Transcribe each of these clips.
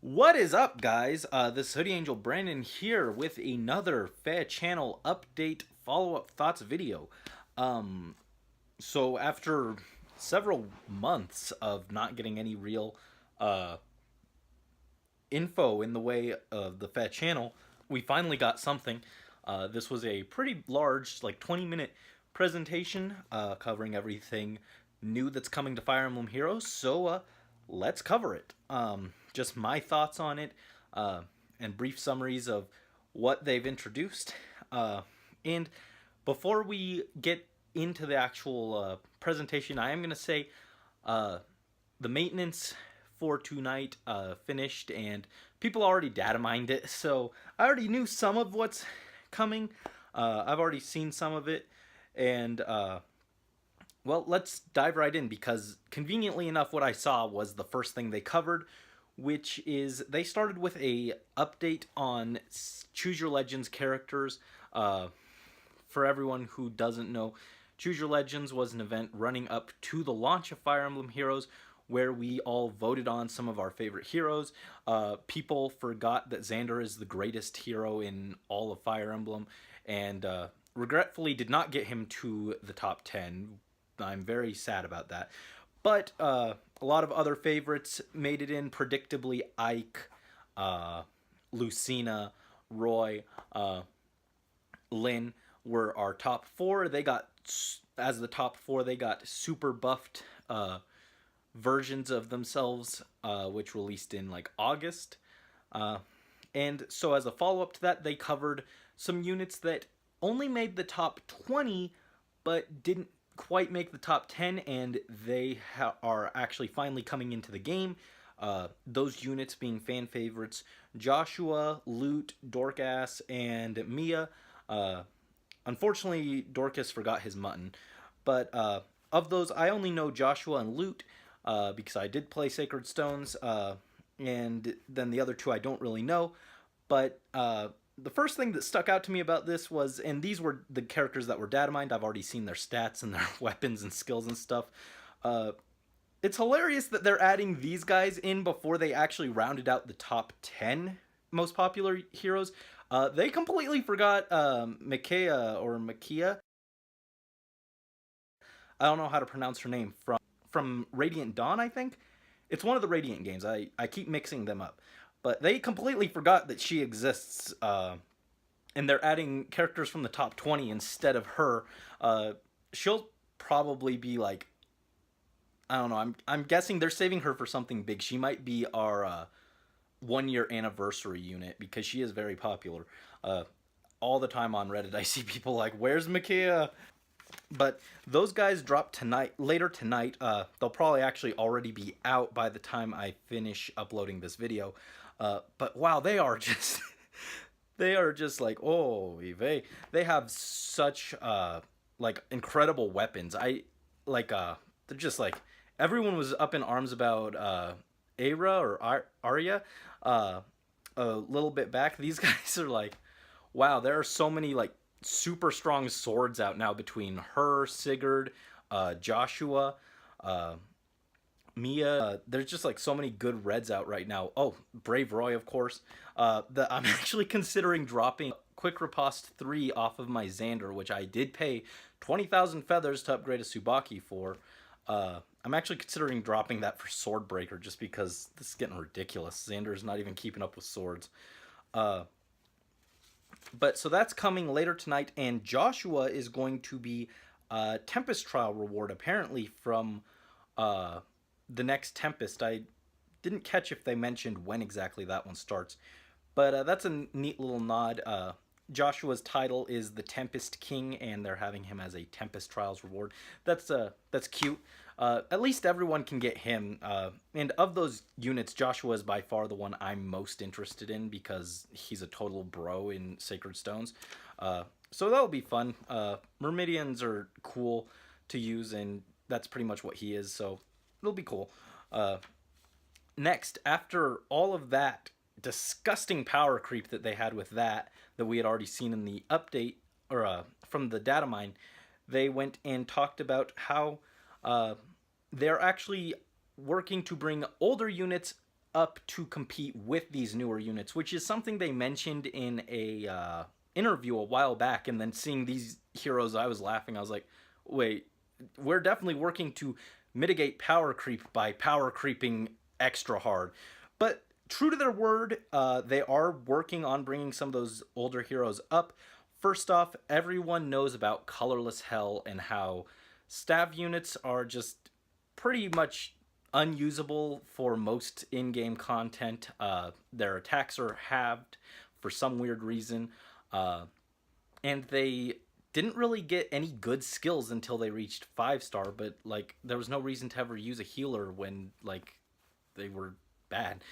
What is up, guys? This Hoodie Angel Brandon here with another FEH channel update follow-up thoughts video. So after several months of not getting any real info in the way of the FEH channel, we finally got something. This was a pretty large, like 20-minute presentation covering everything new that's coming to Fire Emblem Heroes. So let's cover it. Just my thoughts on it, and brief summaries of what they've introduced. And before we get into the actual presentation, I am going to say the maintenance for tonight finished, and people already data mined it, so I already knew some of what's coming. I've already seen some of it, and well, let's dive right in, because conveniently enough, what I saw was the first thing they covered, which is they started with a update on Choose Your Legends characters. For everyone who doesn't know, Choose Your Legends was an event running up to the launch of Fire Emblem Heroes, where we all voted on some of our favorite heroes. People forgot that Xander is the greatest hero in all of Fire Emblem, and regretfully did not get him to the top 10. I'm very sad about that. But a lot of other favorites made it in. Predictably, Ike, Lucina, Roy, Lynn were our top four. They got, as the top four, they got super buffed versions of themselves, which released in like August. And so as a follow-up to that, they covered some units that only made the top 20, but didn't quite make the top 10, and they are actually finally coming into the game. Those units being fan favorites: Joshua, Lute, Dorcas, and Mia. Unfortunately, Dorcas forgot his mutton, but of those, I only know Joshua and Lute because I did play Sacred Stones, and then the other two I don't really know. But the first thing that stuck out to me about this was, and these were the characters that were data mined, I've already seen their stats and their weapons and skills and stuff. It's hilarious that they're adding these guys in before they actually rounded out the top 10 most popular heroes. They completely forgot Makia. I don't know how to pronounce her name, from Radiant Dawn, I think. It's one of the Radiant games. I keep mixing them up. But they completely forgot that she exists, and they're adding characters from the top 20 instead of her. She'll probably be like, I don't know, I'm guessing they're saving her for something big. She might be our 1-year anniversary unit, because she is very popular. All the time on Reddit I see people like, where's Makia? But those guys drop later tonight. They'll probably actually already be out by the time I finish uploading this video. But wow, they are just they are just like, oh, they have such like incredible weapons. They're just like, everyone was up in arms about Aira or Arya a little bit back. These guys are like, wow, there are so many like super strong swords out now between her, Sigurd, Joshua, Mia. There's just like so many good reds out right now. Oh, Brave Roy, of course. I'm actually considering dropping Quick Riposte 3 off of my Xander, which I did pay 20,000 feathers to upgrade a Tsubaki for. I'm actually considering dropping that for Swordbreaker, just because this is getting ridiculous. Xander is not even keeping up with swords. But so that's coming later tonight, and Joshua is going to be a Tempest Trial reward, apparently, from the next Tempest. I didn't catch if they mentioned when exactly that one starts, but that's a neat little nod. Joshua's title is the Tempest King, and they're having him as a Tempest Trials reward. That's cute. At least everyone can get him. And of those units, Joshua is by far the one I'm most interested in, because he's a total bro in Sacred Stones. So that'll be fun. Myrmidians are cool to use, and that's pretty much what he is, so it'll be cool. Next, after all of that disgusting power creep that they had with that we had already seen in the update, from the data mine, they went and talked about how uh, they're actually working to bring older units up to compete with these newer units, which is something they mentioned in a interview a while back. And then seeing these heroes, I was laughing. I was like, wait, we're definitely working to mitigate power creep by power creeping extra hard. But true to their word, they are working on bringing some of those older heroes up. First off, everyone knows about Colorless Hell and how staff units are just pretty much unusable for most in-game content. Their attacks are halved for some weird reason, and they didn't really get any good skills until they reached 5-star. But like, there was no reason to ever use a healer when like they were bad.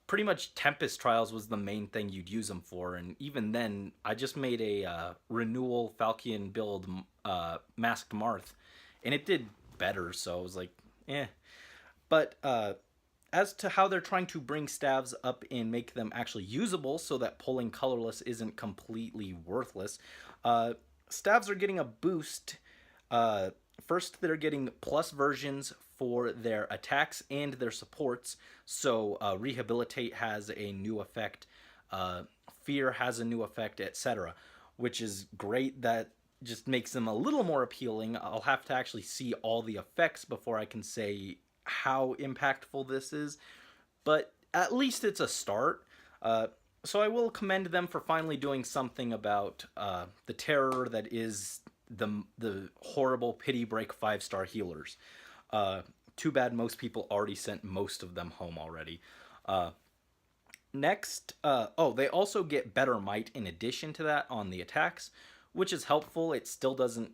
Pretty much Tempest Trials was the main thing you'd use them for, and even then, I just made a renewal Falcon build, Masked Marth, and it did better. So I was like, eh. But as to how they're trying to bring staves up and make them actually usable so that pulling colorless isn't completely worthless, staves are getting a boost. First, they're getting plus versions for their attacks and their supports. So Rehabilitate has a new effect, Fear has a new effect, etc., which is great. That just makes them a little more appealing. I'll have to actually see all the effects before I can say how impactful this is, but at least it's a start. So I will commend them for finally doing something about the terror that is the horrible pity break 5-star healers. Too bad most people already sent most of them home already. Next, they also get better might in addition to that on the attacks, which is helpful. It still doesn't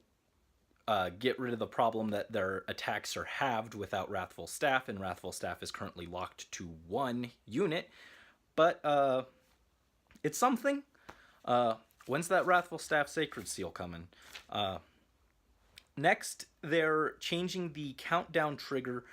get rid of the problem that their attacks are halved without Wrathful Staff, and Wrathful Staff is currently locked to 1 unit. But it's something. When's that Wrathful Staff Sacred Seal coming? Next, they're changing the countdown trigger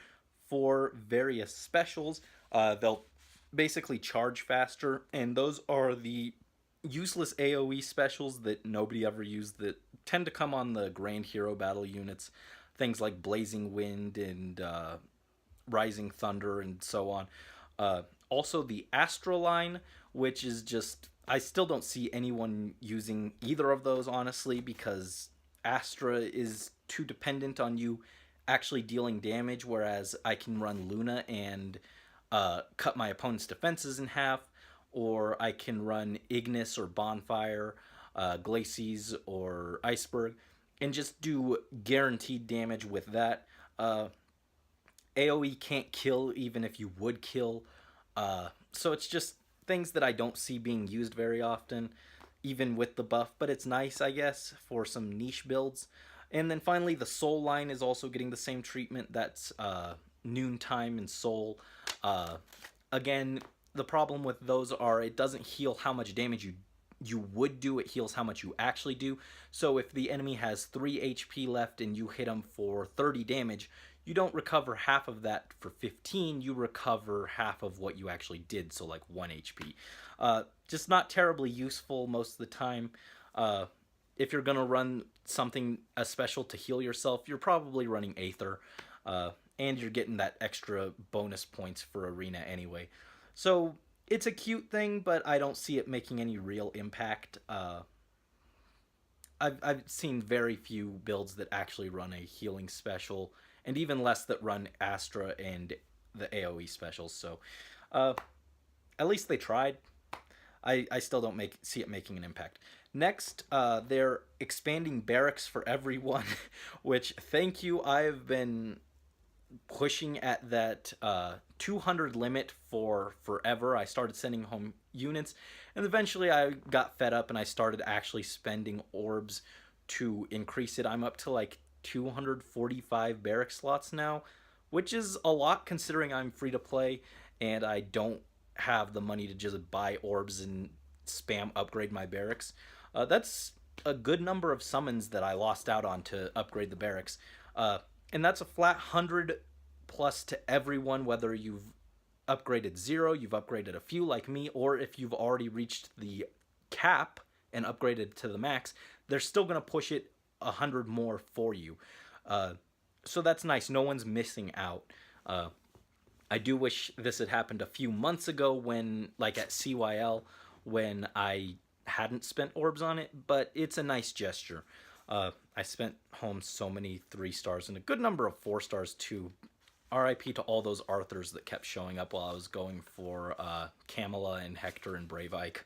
for various specials. They'll basically charge faster, and those are the useless AoE specials that nobody ever used that tend to come on the Grand Hero Battle units. Things like Blazing Wind and Rising Thunder and so on. Also the Astra line, which is just... I still don't see anyone using either of those, honestly, because Astra is too dependent on you actually dealing damage, whereas I can run Luna and cut my opponent's defenses in half, or I can run Ignis or Bonfire, Glacies or Iceberg, and just do guaranteed damage with that. AoE can't kill even if you would kill, so it's just things that I don't see being used very often, even with the buff, but it's nice, I guess, for some niche builds. And then finally, the Soul line is also getting the same treatment. That's Noontime and Soul. Again, the problem with those are it doesn't heal how much damage you would do, it heals how much you actually do. So if the enemy has 3 HP left and you hit them for 30 damage, you don't recover half of that for 15, you recover half of what you actually did, so like 1 HP. Just not terribly useful most of the time. If you're going to run something as special to heal yourself, you're probably running Aether, and you're getting that extra bonus points for Arena anyway. So it's a cute thing, but I don't see it making any real impact. I've seen very few builds that actually run a healing special, and even less that run Astra and the AoE specials. So at least they tried. I still don't see it making an impact. Next, they're expanding Barracks for everyone, which, thank you. I've been pushing at that 200 limit for forever. I started sending home units, and eventually I got fed up and I started actually spending orbs to increase it. I'm up to like 245 barrack slots now, which is a lot considering I'm free to play and I don't have the money to just buy orbs and spam upgrade my barracks. That's a good number of summons that I lost out on to upgrade the barracks. And that's a flat 100 plus to everyone, whether you've upgraded 0, you've upgraded a few like me, or if you've already reached the cap and upgraded to the max, they're still going to push it 100 more for you. So that's nice. No one's missing out. I do wish this had happened a few months ago when, like at CYL, when I hadn't spent orbs on it, but it's a nice gesture. I spent home so many 3 stars and a good number of 4 stars too. RIP to all those Arthurs that kept showing up while I was going for Camilla and Hector and Brave Ike.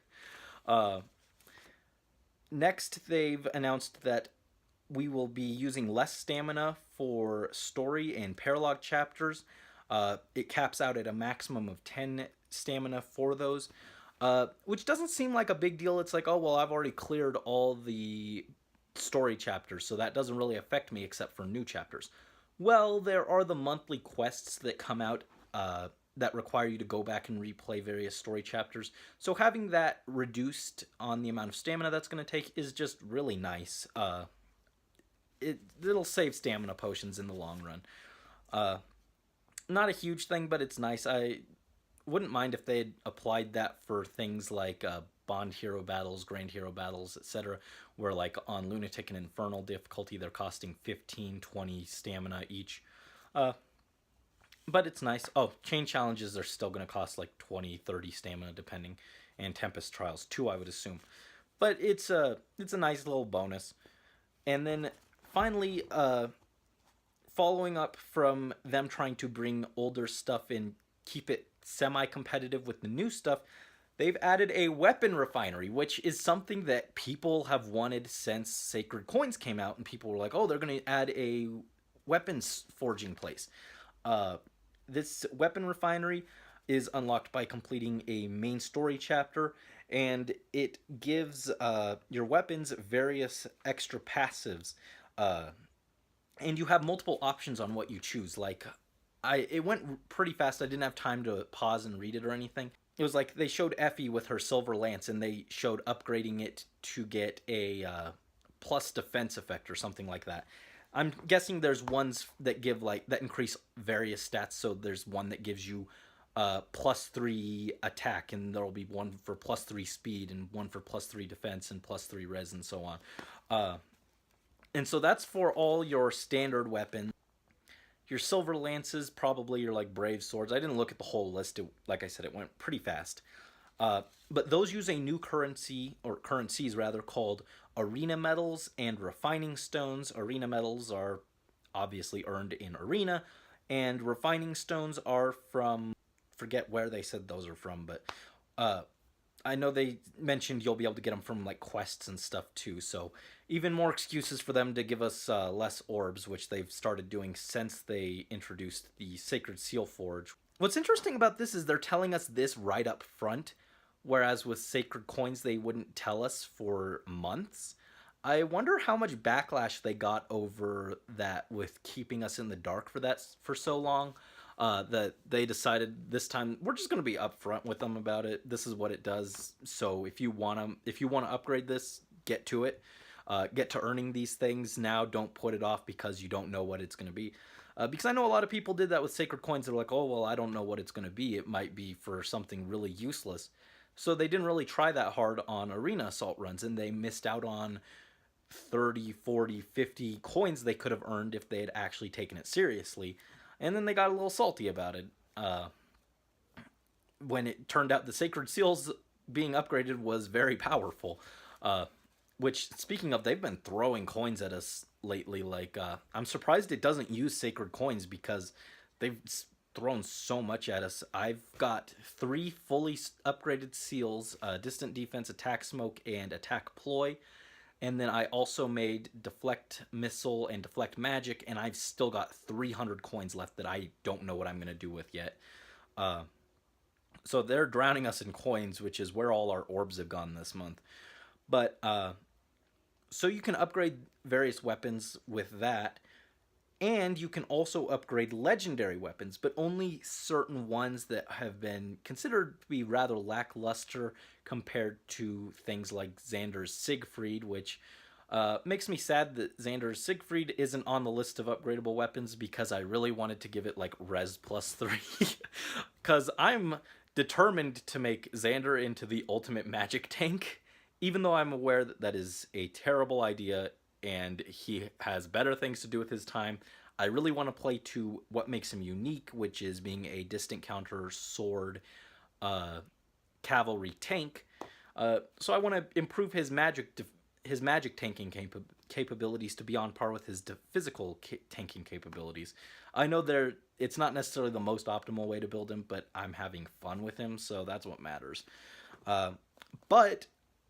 Next, they've announced that we will be using less stamina for story and paralog chapters. It caps out at a maximum of 10 stamina for those, which doesn't seem like a big deal. It's like, oh, well, I've already cleared all the story chapters, so that doesn't really affect me except for new chapters. Well, there are the monthly quests that come out that require you to go back and replay various story chapters. So having that reduced on the amount of stamina that's going to take is just really nice. It'll save stamina potions in the long run. Not a huge thing, but it's nice. I wouldn't mind if they had applied that for things like Bond hero battles, Grand hero battles, etc., where like on Lunatic and Infernal difficulty they're costing 15, 20 stamina each. But it's nice. Oh, chain challenges are still going to cost like 20, 30 stamina depending, and Tempest Trials too, I would assume. But it's a nice little bonus. And then finally, following up from them trying to bring older stuff and keep it semi-competitive with the new stuff, they've added a weapon refinery, which is something that people have wanted since Sacred Coins came out, and people were like, oh, they're going to add a weapons forging place. This weapon refinery is unlocked by completing a main story chapter, and it gives your weapons various extra passives. And you have multiple options on what you choose. Like, it went pretty fast. I didn't have time to pause and read it or anything. It was like they showed Effie with her silver lance, and they showed upgrading it to get a plus defense effect or something like that. I'm guessing there's ones that give that increase various stats. So there's one that gives you +3 attack, and there'll be one for +3 speed, and one for +3 defense, and +3 res, and so on. And so that's for all your standard weapons. Your silver lances, probably your like brave swords. I didn't look at the whole list. Like I said, it went pretty fast. But those use a new currency, or currencies rather, called arena metals and refining stones. Arena metals are obviously earned in arena, and refining stones are from, forget where they said those are from, but I know they mentioned you'll be able to get them from like quests and stuff too, so even more excuses for them to give us less orbs, which they've started doing since they introduced the Sacred Seal Forge. What's interesting about this is they're telling us this right up front, whereas with Sacred Coins they wouldn't tell us for months. I wonder how much backlash they got over that with keeping us in the dark for that for so long. That they decided this time we're just going to be upfront with them about it. This is what it does. So if you want to upgrade this, get to it. Get to earning these things now. Don't put it off because you don't know what it's going to be. Because I know a lot of people did that with Sacred Coins. They're like, oh, well, I don't know what it's going to be. It might be for something really useless. So they didn't really try that hard on arena assault runs, and they missed out on 30, 40, 50 coins they could have earned if they had actually taken it seriously. And then they got a little salty about it. When it turned out the Sacred Seals being upgraded was very powerful. Which, speaking of, they've been throwing coins at us lately. Like, I'm surprised it doesn't use Sacred Coins because they've thrown so much at us. I've got 3 fully upgraded seals, Distant Defense, Attack Smoke, and Attack Ploy. And then I also made Deflect Missile and Deflect Magic, and I've still got 300 coins left that I don't know what I'm going to do with yet. So they're drowning us in coins, which is where all our orbs have gone this month. But, so you can upgrade various weapons with that, and you can also upgrade legendary weapons, but only certain ones that have been considered to be rather lackluster compared to things like Xander Siegfried, which makes me sad that Xander Siegfried isn't on the list of upgradable weapons because I really wanted to give it like res +3. Because I'm determined to make Xander into the ultimate magic tank even though I'm aware that that is a terrible idea and he has better things to do with his time, I really want to play to what makes him unique, which is being a distant counter sword uh, cavalry tank. So I want to improve his magic tanking capabilities to be on par with his physical tanking capabilities. I know it's not necessarily the most optimal way to build him, but I'm having fun with him, so that's what matters. Uh, but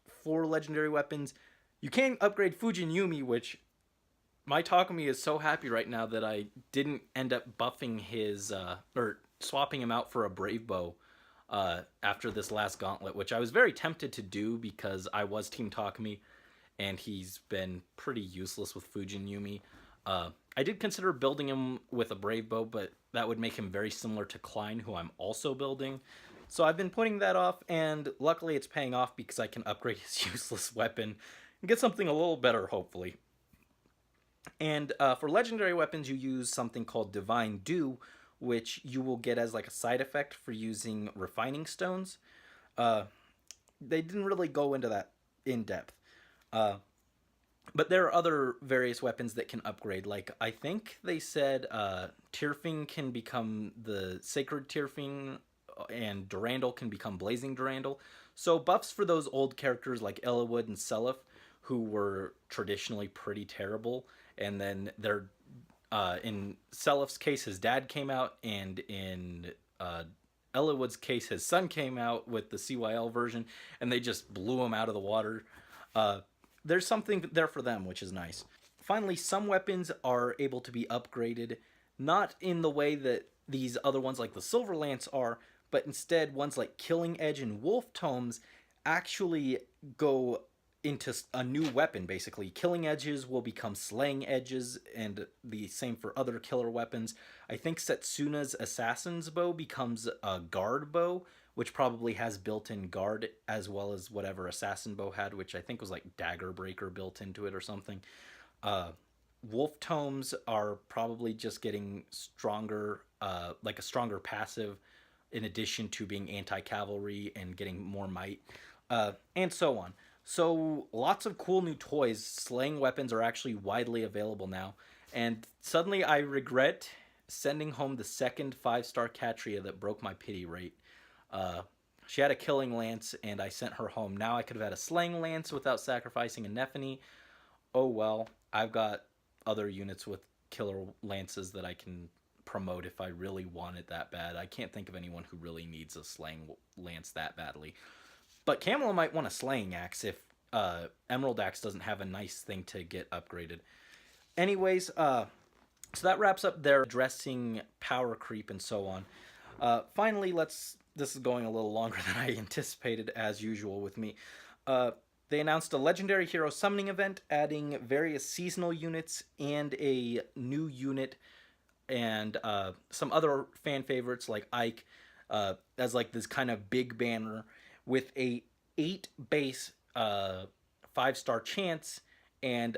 for legendary weapons, you can upgrade Fujin Yumi, which my Takumi is so happy right now that I didn't end up buffing his or swapping him out for a Brave Bow after this last gauntlet, which I was very tempted to do because I was Team Takumi and he's been pretty useless with Fujin Yumi. I did consider building him with a Brave Bow, but that would make him very similar to Klein, who I'm also building. So I've been putting that off, and luckily it's paying off because I can upgrade his useless weapon and get something a little better, hopefully. And for legendary weapons, you use something called Divine Dew, which you will get as like a side effect for using refining stones. Uh, they didn't really go into that in depth. Uh, but there are other various weapons that can upgrade. Like, I think they said Tyrfing can become the Sacred Tyrfing, and Durandal can become Blazing Durandal. So buffs for those old characters like Eliwood and Seliph, who were traditionally pretty terrible. And then they're in Seliph's case, his dad came out, and in Eliwood's case, his son came out with the CYL version, and they just blew him out of the water. There's something there for them, which is nice. Finally, some weapons are able to be upgraded, not in the way that these other ones like the Silver Lance are, but instead ones like Killing Edge and Wolf Tomes actually go into a new weapon, basically. Killing Edges will become Slaying Edges, and the same for other killer weapons. I think Setsuna's Assassin's Bow becomes a Guard Bow, which probably has built-in guard as well as whatever Assassin Bow had, which I think was like Dagger Breaker built into it or something. Wolf Tomes are probably just getting stronger, like a stronger passive, in addition to being anti-cavalry and getting more might, and so on. So lots of cool new toys. Slaying weapons are actually widely available now, and suddenly I regret sending home the second 5-star Catria that broke my pity rate. She had a Killing Lance, and I sent her home. Now I could have had a Slaying Lance without sacrificing a Nephany. Oh well, I've got other units with Killer Lances that I can promote if I really want it that bad. I can't think of anyone who really needs a Slaying Lance that badly. But Kamala might want a Slaying Axe if Emerald Axe doesn't have a nice thing to get upgraded. Anyways, so that wraps up their addressing power creep and so on. Finally, this is going a little longer than I anticipated, as usual with me. They announced a Legendary Hero Summoning event, adding various seasonal units and a new unit, and some other fan favorites like Ike, as like this kind of big banner with a 8 base 5-star chance, and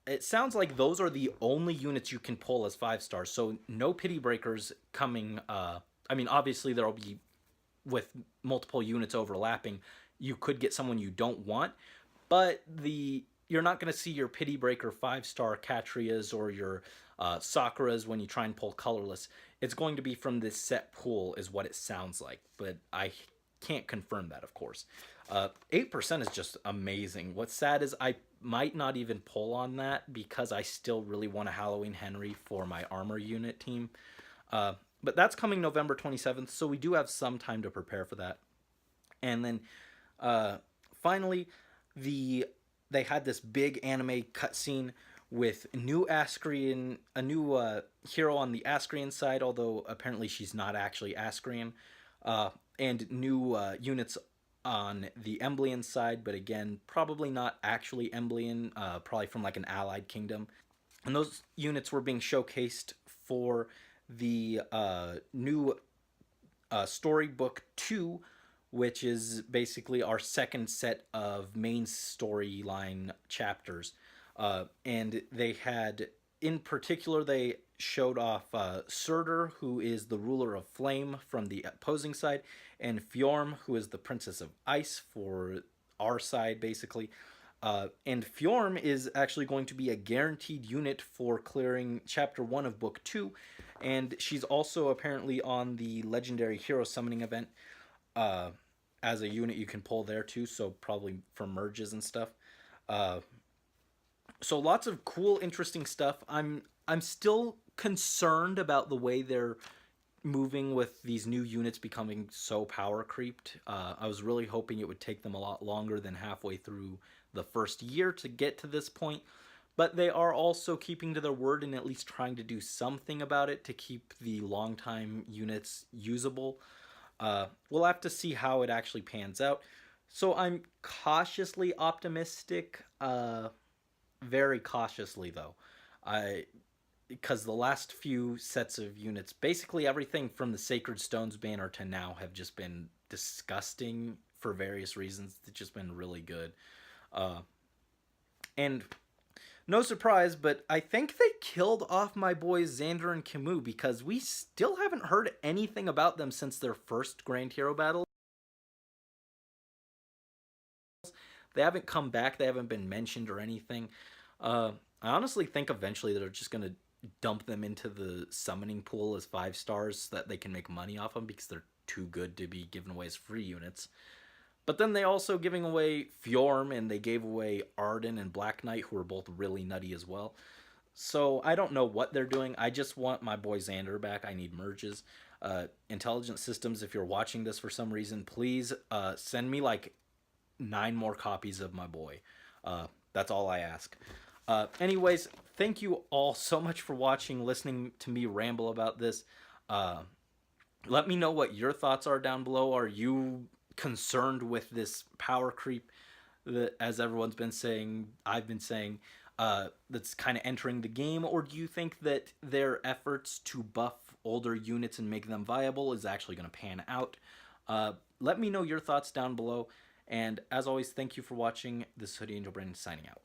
it sounds like those are the only units you can pull as 5 stars. So no pity breakers coming. I mean, obviously there'll be, with multiple units overlapping, you could get someone you don't want, but you're not going to see your pity breaker 5-star Catrias or your Sakuras when you try and pull colorless. It's going to be from this set pool, is what it sounds like, but I can't confirm that, of course. 8% is just amazing. What's sad is I might not even pull on that because I still really want a Halloween Henry for my armor unit team. But that's coming November 27th, so we do have some time to prepare for that. And then finally, they had this big anime cutscene with a new hero on the Ascrian side, although apparently she's not actually Ascrian, and new units on the Emblean side, but again, probably not actually Emblean, probably from like an allied kingdom. And those units were being showcased for the new Storybook 2, which is basically our second set of main storyline chapters. And they had, in particular, they showed off Surtur, who is the ruler of flame from the opposing side, and Fjorm, who is the princess of ice for our side, basically. And Fjorm is actually going to be a guaranteed unit for clearing Chapter 1 of Book 2. And she's also apparently on the Legendary Hero Summoning event as a unit you can pull there too, so probably for merges and stuff. Uh, so lots of cool, interesting stuff. I'm still concerned about the way they're moving with these new units becoming so power creeped. I was really hoping it would take them a lot longer than halfway through the first year to get to this point. But they are also keeping to their word and at least trying to do something about it to keep the long time units usable. We'll have to see how it actually pans out. So I'm cautiously optimistic, very cautiously though. I Because the last few sets of units, basically everything from the Sacred Stones banner to now, have just been disgusting for various reasons. It's just been really good. Uh, and no surprise, but I think they killed off my boys Xander and Camus because we still haven't heard anything about them since their first Grand Hero battle. They haven't come back. They haven't been mentioned or anything. I honestly think eventually they're just going to dump them into the summoning pool as 5 stars so that they can make money off them because they're too good to be given away as free units. But then they also giving away Fjorm, and they gave away Arden and Black Knight, who are both really nutty as well. So I don't know what they're doing. I just want my boy Xander back. I need merges. Intelligent Systems, if you're watching this for some reason, please send me like 9 more copies of my boy. That's all I ask. Anyways, thank you all so much for watching, listening to me ramble about this. Let me know what your thoughts are down below. Are you concerned with this power creep that, as everyone's been saying, I've been saying, that's kind of entering the game? Or do you think that their efforts to buff older units and make them viable is actually going to pan out? Let me know your thoughts down below. And as always, thank you for watching. This is Hoodie Angel Brandon signing out.